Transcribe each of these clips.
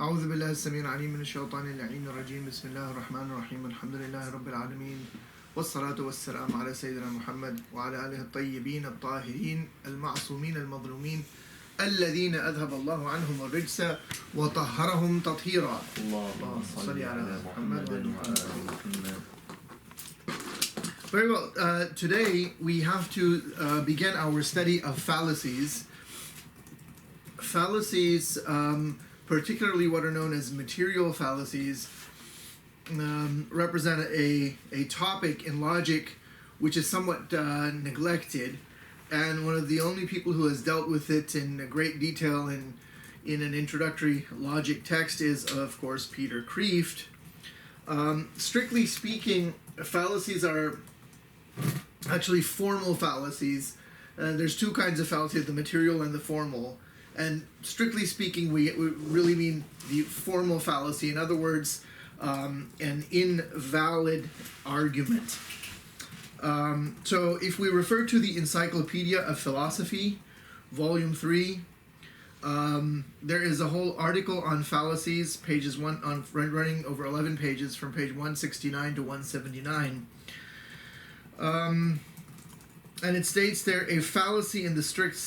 أعوذ بالله السميع العليم من الشيطان اللعين الرجيم بسم الله الرحمن الرحيم الحمد لله رب العالمين والصلاة والسلام على سيدنا محمد وعلى آله الطيبين الطاهرين المعصومين المظلومين الذين أذهب الله عنهم الرجس وطهرهم تطهيرا. اللهم صل على محمد وعلى آل محمد. Very well. Today we have to begin our study of fallacies. Fallacies, particularly what are known as material fallacies, represent a topic in logic which is somewhat neglected, and one of the only people who has dealt with it in great detail in an introductory logic text is, of course, Peter Kreeft. Strictly speaking, fallacies are actually formal fallacies. There's two kinds of fallacy, the material and the formal. And strictly speaking, we really mean the formal fallacy. In other words, an invalid argument. So if we refer to the Encyclopedia of Philosophy, Volume 3, there is a whole article on fallacies, running over 11 pages from page 169 to 179. And it states there, a fallacy in the strict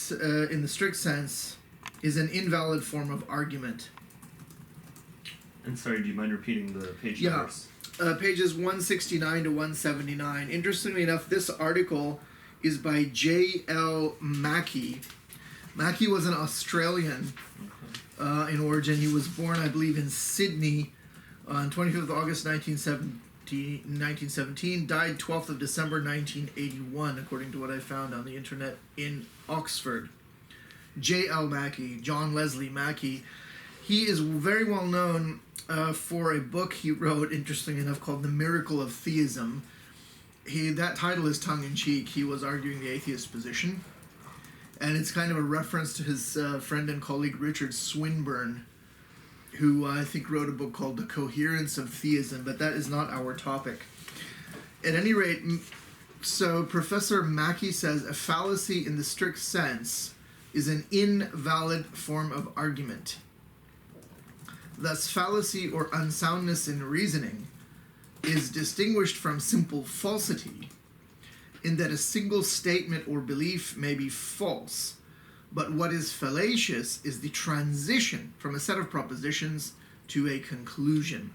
sense is an invalid form of argument. And sorry, do you mind repeating the page numbers? Pages 169 to 179. Interestingly enough, this article is by J.L. Mackey. Mackey was an Australian in origin. He was born, I believe, in Sydney on 25th of August 1917, died 12th of December 1981, according to what I found on the internet, in Oxford. J.L. Mackey, John Leslie Mackey. He is very well known for a book he wrote, interestingly enough, called The Miracle of Theism. That title is tongue-in-cheek. He was arguing the atheist position. And it's kind of a reference to his friend and colleague Richard Swinburne, who I think wrote a book called The Coherence of Theism, but that is not our topic. At any rate, so Professor Mackey says a fallacy in the strict sense is an invalid form of argument. Thus, fallacy or unsoundness in reasoning is distinguished from simple falsity in that a single statement or belief may be false, but what is fallacious is the transition from a set of propositions to a conclusion.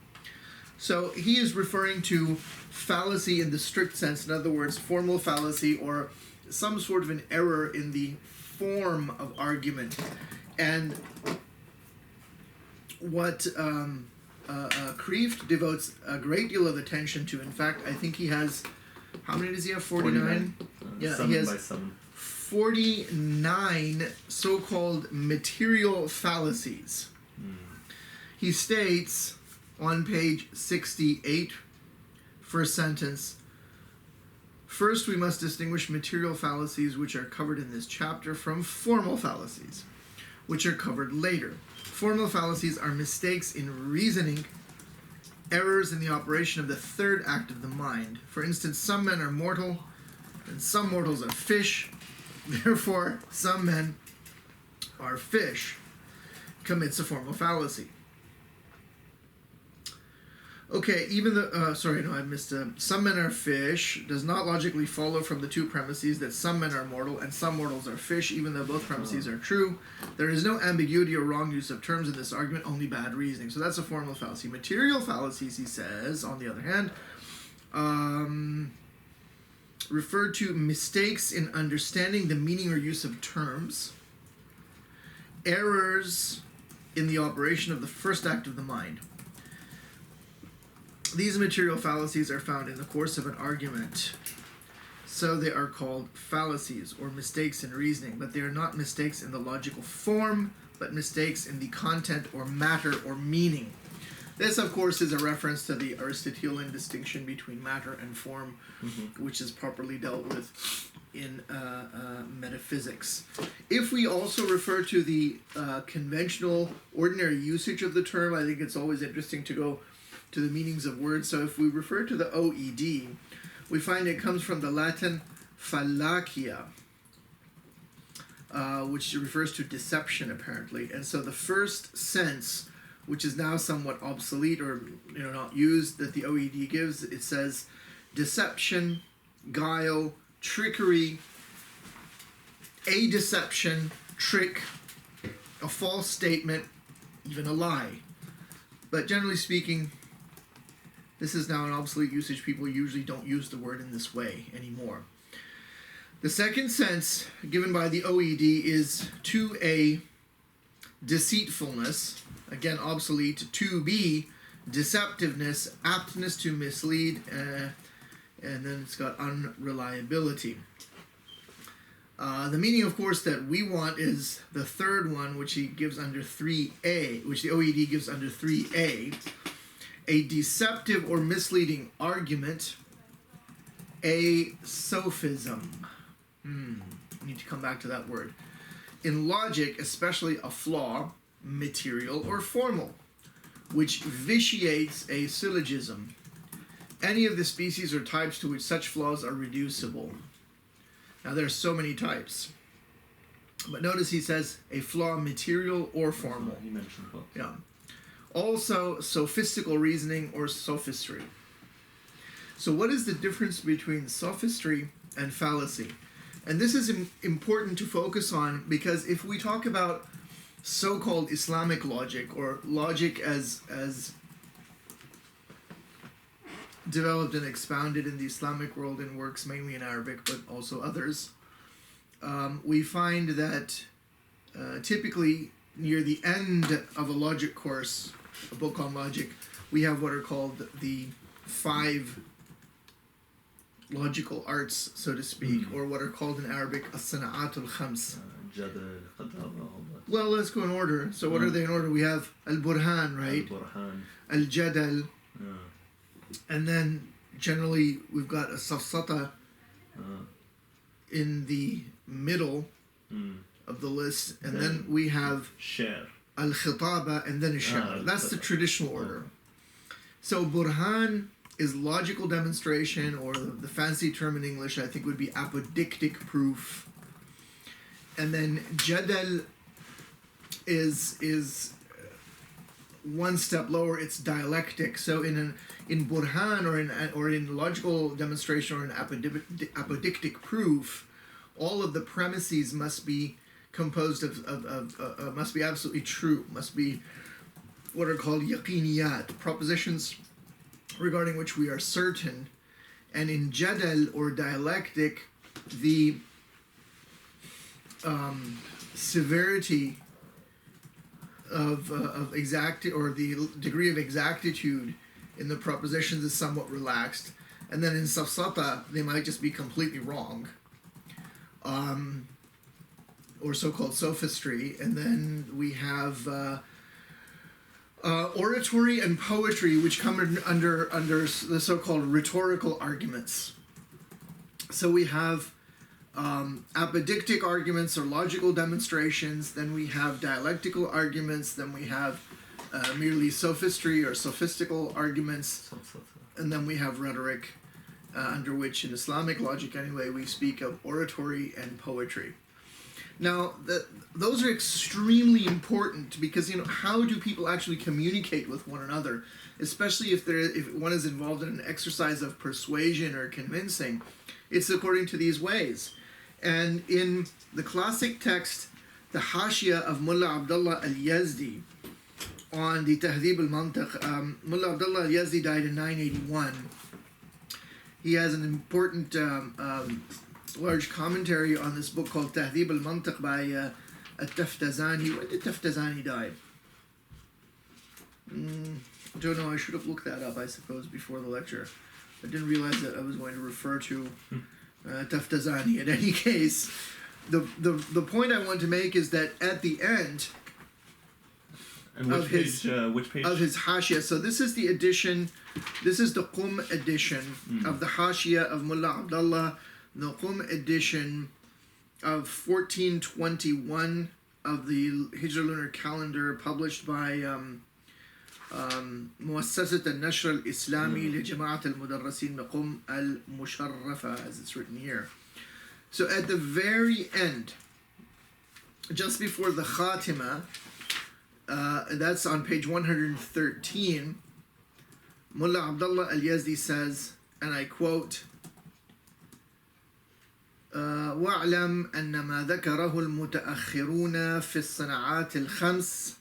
So he is referring to fallacy in the strict sense, in other words, formal fallacy or some sort of an error in the form of argument. And what Kreeft devotes a great deal of attention to, in fact, I think he has, how many does he have? 49? Yeah, he has 49 so-called material fallacies. He states on page 68, first sentence, first, we must distinguish material fallacies, which are covered in this chapter, from formal fallacies, which are covered later. Formal fallacies are mistakes in reasoning, errors in the operation of the third act of the mind. For instance, some men are mortal, and some mortals are fish. Therefore, some men are fish. Commits a formal fallacy. Okay, even the, some men are fish does not logically follow from the two premises that some men are mortal and some mortals are fish, even though both premises are true. There is no ambiguity or wrong use of terms in this argument, only bad reasoning. So that's a formal fallacy. Material fallacies, he says, on the other hand, refer to mistakes in understanding the meaning or use of terms, errors in the operation of the first act of the mind. These material fallacies are found in the course of an argument, so they are called fallacies or mistakes in reasoning, but they are not mistakes in the logical form, but mistakes in the content or matter or meaning. This, of course, is a reference to the Aristotelian distinction between matter and form, which is properly dealt with in metaphysics. If we also refer to the conventional, ordinary usage of the term, I think it's always interesting to go to the meanings of words. So if we refer to the OED, we find it comes from the Latin fallacia, which refers to deception, apparently. And so the first sense which is now somewhat obsolete or not used, that the OED gives. It says deception, guile, trickery, a deception, trick, a false statement, even a lie. But generally speaking, this is now an obsolete usage. People usually don't use the word in this way anymore. The second sense given by the OED is to A, deceitfulness, again obsolete, to B, deceptiveness, aptness to mislead, and then it's got unreliability. The meaning, of course, that we want is the third one, which he gives under 3A, which the OED gives under 3A, a deceptive or misleading argument, a sophism. I need to come back to that word. In logic, especially a flaw, material or formal, which vitiates a syllogism. Any of the species or types to which such flaws are reducible. Now there are so many types. But notice he says a flaw material or formal. You mentioned both. Yeah. Also sophistical reasoning or sophistry. So what is the difference between sophistry and fallacy? And this is important to focus on, because if we talk about so-called Islamic logic, or logic as developed and expounded in the Islamic world in works mainly in Arabic, but also others, we find that typically near the end of a logic course, a book on logic, we have what are called the 5 logical arts, so to speak, or what are called in Arabic as-sana'atul khams. Well, let's go in order. So what are they in order? We have al-burhan, right? Al-jadal. And then generally we've got a safsata in the middle of the list, and then we have al-khitaba and then al-shi'r. That's the traditional order. So burhan is logical demonstration, or the fancy term in English I think would be apodictic proof. And then jadal is one step lower, it's dialectic. So in burhan or in logical demonstration or in apodictic proof, all of the premises must be composed of must be absolutely true, must be what are called yaqiniyat, propositions regarding which we are certain. And in jadal or dialectic, the severity of exactitude, or the degree of exactitude in the propositions, is somewhat relaxed. And then in safsata, they might just be completely wrong, or so-called sophistry. And then we have oratory and poetry, which come under the so-called rhetorical arguments. So we have apodictic arguments or logical demonstrations, then we have dialectical arguments, then we have merely sophistry or sophistical arguments, and then we have rhetoric, under which in Islamic logic anyway we speak of oratory and poetry. Now those are extremely important, because how do people actually communicate with one another, especially if one is involved in an exercise of persuasion or convincing. It's according to these ways. And in the classic text, the Hashia of Mullah Abdullah al-Yazdī on the Tahdhib al-Mantiq, Mullah Abdullah al-Yazdī died in 981. He has an important large commentary on this book called Tahdhib al-Mantiq by al-Taftazani. When did Taftazani die? I don't know, I should have looked that up, I suppose, before the lecture. I didn't realize that I was going to refer to Taftazani. In any case, the point I want to make is that at the end of his Hashia, so this is the edition, this is the Qum edition of the Hashia of Mullah Abdullah, the Qum edition of 1421 of the Hijra lunar calendar, published by مؤسسة النشر الإسلامي لجماعة المدرسين بقم المشرفة, as it's written here. So at the very end, just before the Khatima, That's on page 113. Mullah Abdullah al-Yazdī says, and I quote, واعلم أن ما ذكره المتأخرون في الصناعات الخمس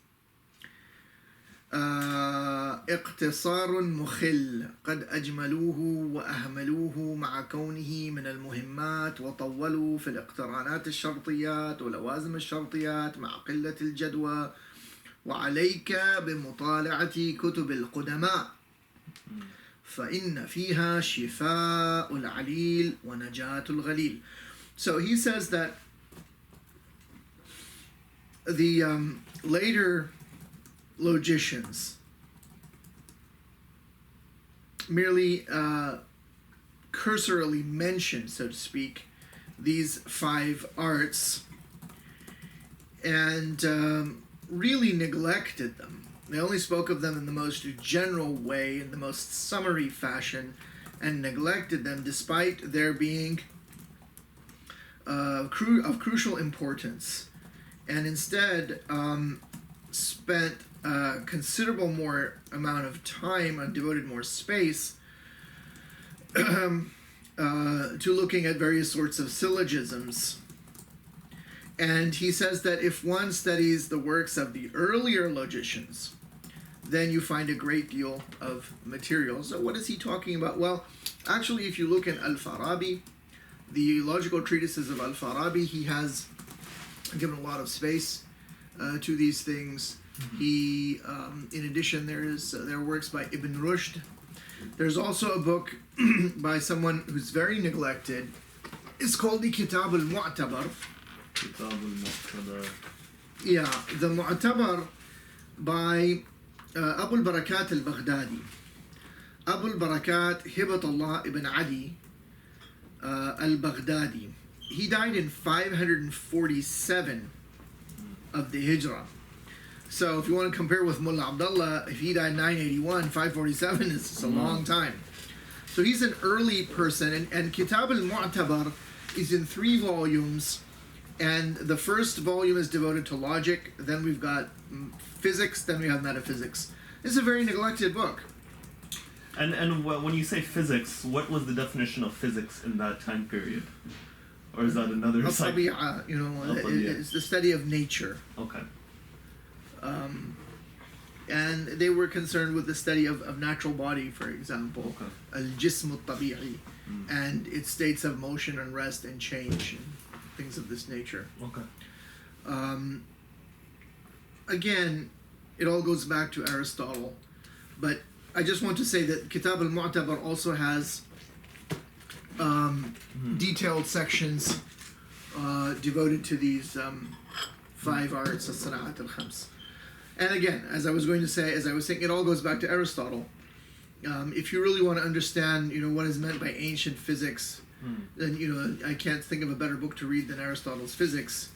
اقتصار مخل قد أجملوه وأهملوه مع كونه من المهمات وطولوا في الاقترانات الشرطيات ولوازم الشرطيات مع قلة الجدوى وعليك بمطالعة كتب القدماء فإن فيها شفاء العليل ونجاة الغليل. So he says that the later logicians merely cursorily mentioned, so to speak, these 5 arts and really neglected them. They only spoke of them in the most general way, in the most summary fashion, and neglected them despite their being of crucial importance, and instead spent a considerable more amount of time and devoted more space to looking at various sorts of syllogisms. And he says that if one studies the works of the earlier logicians, then you find a great deal of material. So what is he talking about? Well, actually, if you look in Al-Farabi, the logical treatises of Al-Farabi, he has given a lot of space to these things. He, in addition, there are works by Ibn Rushd. There's also a book by someone who's very neglected. It's called the Kitab al-Mu'tabar. Kitab al-Mu'tabar. Yeah, the Mu'tabar by Abu al-Barakat al-Baghdadi. Abu al-Barakat Hibatullah ibn Ali al-Baghdadi. He died in 547 of the Hijrah. So if you want to compare with Mullah Abdullah, if he died 981, 547 is a long time. So he's an early person, and Kitab al-Mu'tabar is in 3 volumes, and the first volume is devoted to logic, then we've got physics, then we have metaphysics. This is a very neglected book. And when you say physics, what was the definition of physics in that time period? Or is that another Al-Tabi'a, it's the study of nature. Okay. And they were concerned with the study of natural body, for example, al-jism al-tabi'i, and its states of motion and rest and change and things of this nature. Okay. Again, it all goes back to Aristotle, but I just want to say that Kitab al-Mu'tabar also has detailed sections devoted to these 5 arts, as-sana'at al-khams. And again, as I was saying, it all goes back to Aristotle. If you really want to understand, what is meant by ancient physics, then, I can't think of a better book to read than Aristotle's Physics.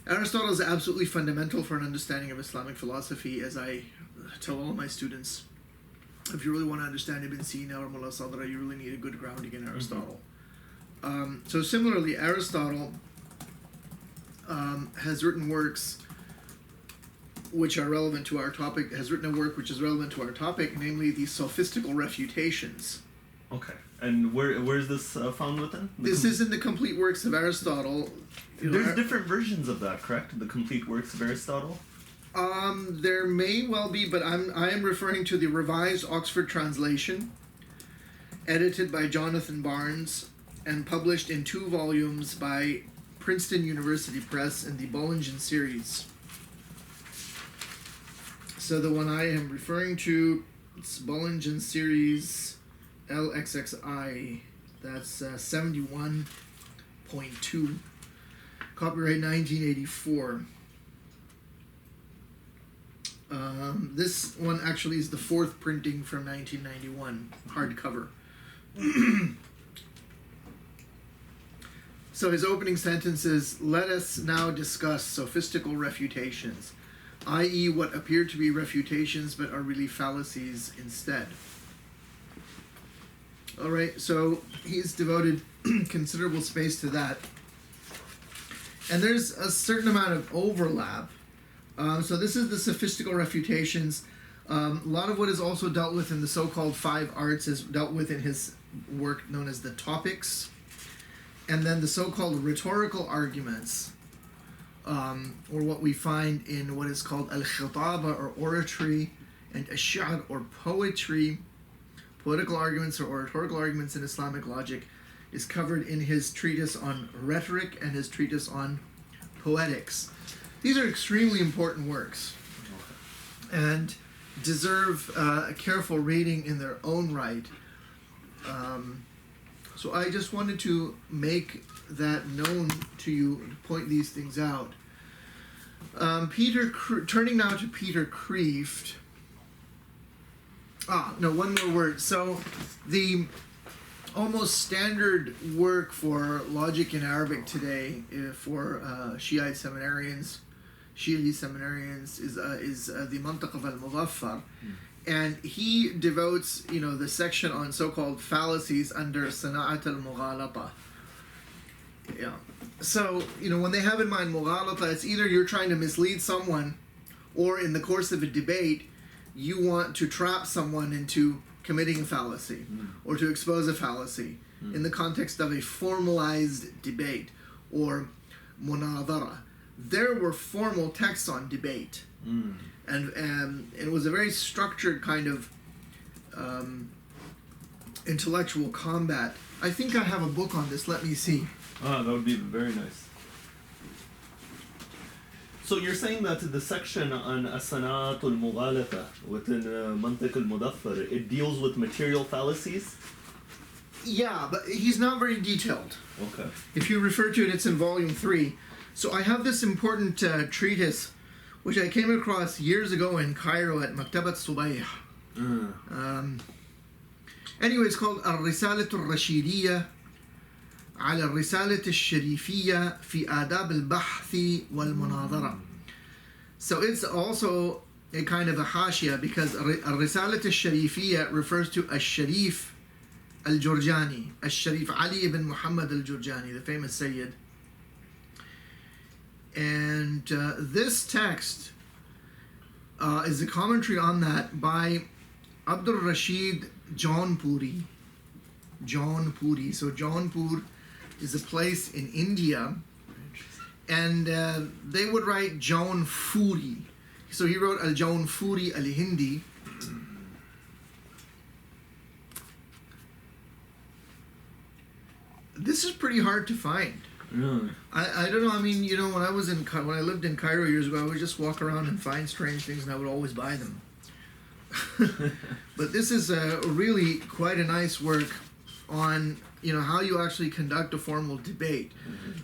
Aristotle is absolutely fundamental for an understanding of Islamic philosophy, as I tell all my students. If you really want to understand Ibn Sina or Mullah Sadra, you really need a good grounding in Aristotle. So similarly, Aristotle has written works which are relevant to our topic, has written a work which is relevant to our topic, namely the Sophistical Refutations. Okay. And where is this found within? This is in the Complete Works of Aristotle. There's different versions of that, correct? The Complete Works of Aristotle? There may well be, but I am referring to the Revised Oxford Translation, edited by Jonathan Barnes, and published in 2 volumes by Princeton University Press in the Bollingen series. So the one I am referring to, it's Bollingen series LXXI. That's 71.2. Copyright 1984. This one actually is the 4th printing from 1991, hardcover. So his opening sentence is, "Let us now discuss sophistical refutations, i.e. what appear to be refutations but are really fallacies instead." All right, so he's devoted considerable space to that. And there's a certain amount of overlap So this is the sophistical refutations. A lot of what is also dealt with in the so-called five arts is dealt with in his work known as the Topics. And then the so-called rhetorical arguments, or what we find in what is called al-khitaba or oratory, and ash-shi'r or poetry. Political arguments or oratorical arguments in Islamic logic is covered in his treatise on rhetoric and his treatise on poetics. These are extremely important works and deserve a careful reading in their own right. So I just wanted to make that known to you, to point these things out. Turning now to Peter Kreeft. One more word. So the almost standard work for logic in Arabic today for Shiite seminarians is the Mantaq of al-Muzaffar. And he devotes, the section on so-called fallacies under Sana'at al-Mughalata. Yeah. So, when they have in mind Mughalata, it's either you're trying to mislead someone, or in the course of a debate, you want to trap someone into committing a fallacy, or to expose a fallacy, in the context of a formalized debate, or munadara. There were formal texts on debate. And it was a very structured kind of intellectual combat. I think I have a book on this. Let me see. That would be very nice. So you're saying that the section on As-Sana'at al-Mughalata within Mantiq al-Mudaffar, it deals with material fallacies? Yeah, but he's not very detailed. Okay. If you refer to it, it's in volume 3. So I have this important treatise which I came across years ago in Cairo at Maktabat Subayh. Anyway, it's called الرسالة الرشيدية على الرسالة الشريفية في آداب البحث والمناظرة. So it's also a kind of a hashia, because الرسالة الشريفية refers to الشريف الجرجاني, الشريف Ali ibn Muhammad al-Jurjani, the famous Sayyid. And this text is a commentary on that by Abdul Rashid Jaunpuri. Jaunpuri. So Jaunpur is a place in India, and they would write Jaunfuri. So he wrote Al-Jaunfuri al-Hindi. This is pretty hard to find. Really? I don't know. I mean, when I lived in Cairo years ago, I would just walk around and find strange things, and I would always buy them. But this is really quite a nice work on how you actually conduct a formal debate.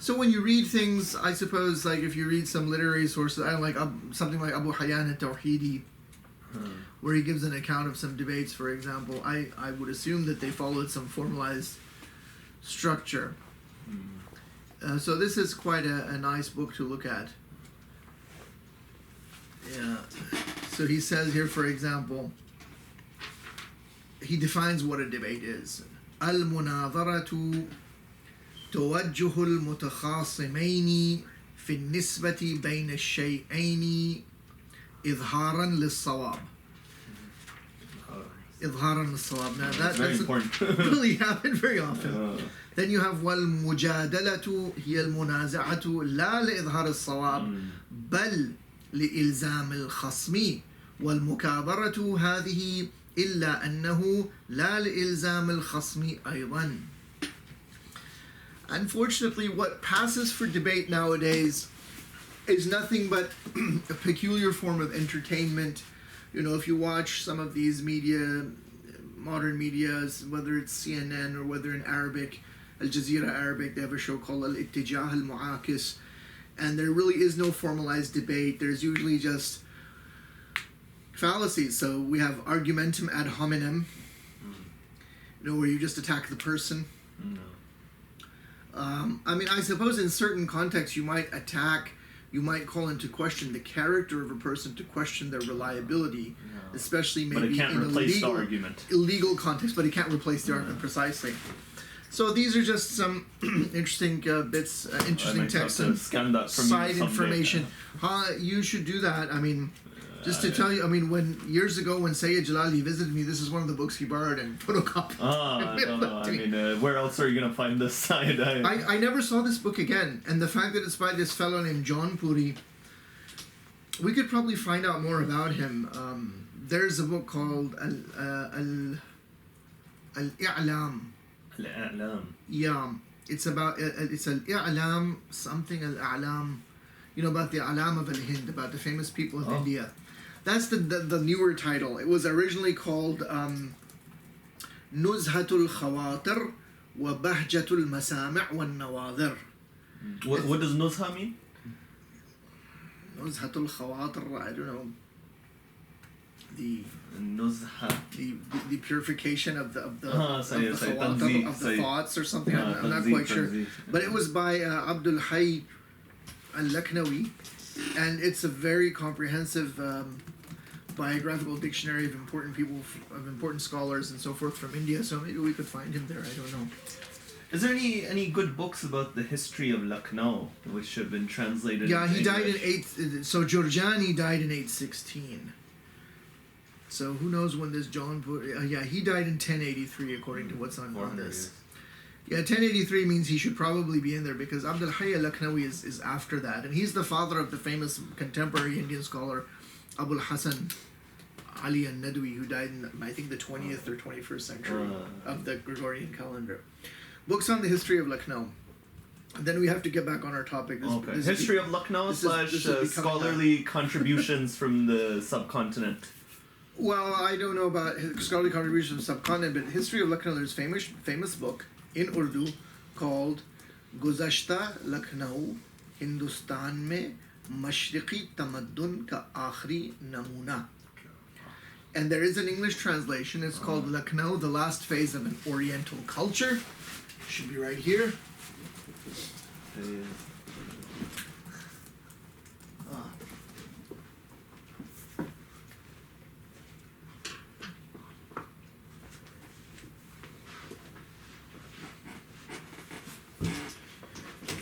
So when you read things, I suppose, like if you read some literary sources, I like something like Abu Hayyan al-Tawhidi, where he gives an account of some debates, for example, I would assume that they followed some formalized structure. So this is quite a nice book to look at. Yeah. So he says here, for example, he defines what a debate is. المناظرة توجه المتخاصمين في النسبة بين الشيئين إظهارا للصواب. إظهارا للصواب. Now that's very important. really happen very often. Then you have والمجادلة هي المنازعة لا لإظهار الصواب بل لإلزام الخصم والمكابرة هذه إلا أنه لا لإلزام الخصم أيضا. Unfortunately, what passes for debate nowadays is nothing but a peculiar form of entertainment. If you watch some of these modern medias, whether it's CNN or whether in Arabic, Al Jazeera Arabic, they have a show called Al-Ittijah al-Mu'akis, and there really is no formalized debate. There's usually just fallacies. So we have argumentum ad hominem, where you just attack the person. I suppose in certain contexts you might call into question the character of a person, to question their reliability, especially maybe in a legal context, but it can't replace the argument precisely. So these are just some interesting bits, interesting texts and scan that from side you someday. information. You should do that. I mean, just to tell you, I mean, when years ago when Sayyid Jalali visited me, this is one of the books he borrowed and photocopied. No. I mean, where else are you gonna find this side? I never saw this book again, and the fact that it's by this fellow named John Puri, we could probably find out more about him. There's a book called Al-I'lam. Al-A'lam. Yeah, it's about it's Al-I'lam something Al-A'lam, you know, about the A'lam of Al-Hind, about the famous people of India. That's the newer title. It was originally called Nuzhatul Khawatir wa Bahjatul Masami' wa Nawadir. What does Nuzha mean? Nuzhatul Khawatir, I don't know. Nuzha. The purification of the Tanzih, of the thoughts or something. I'm not quite sure. But it was by Abdul Hayy al-Lakhnawi, and it's a very comprehensive biographical dictionary of important people, of important scholars and so forth from India. So maybe we could find him there. I don't know. Is there any good books about the history of Lucknow which have been translated? Yeah, into he died English? in So Jurjani died in 816. So who knows when this John... he died in 1083 according to what's on this. Yeah, 1083 means he should probably be in there because Abdul Hayy al-Lakhnawi is after that. And he's the father of the famous contemporary Indian scholar Abul Hasan Ali al-Nadwi, who died in, I think, the 20th or 21st century of the Gregorian calendar. Books on the history of Lucknow. And then we have to get back on our topic. History of Lucknow / scholarly contributions from the subcontinent. Well, I don't know about scholarly contributions from the subcontinent, but history of Lucknow, there's famous book in Urdu called Guzashta Lucknow Hindustan mein Mashriqi Tamaddun ka Ḥāʾirī Namuna. And there is an English translation. It's called Lucknow, the last phase of an Oriental culture. Should be right here.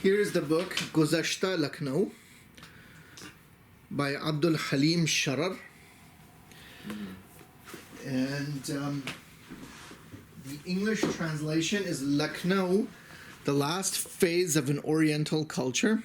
Here is the book Guzashta Lucknow by Abdul Halim Sharar. And the English translation is Lucknow, the last phase of an Oriental culture.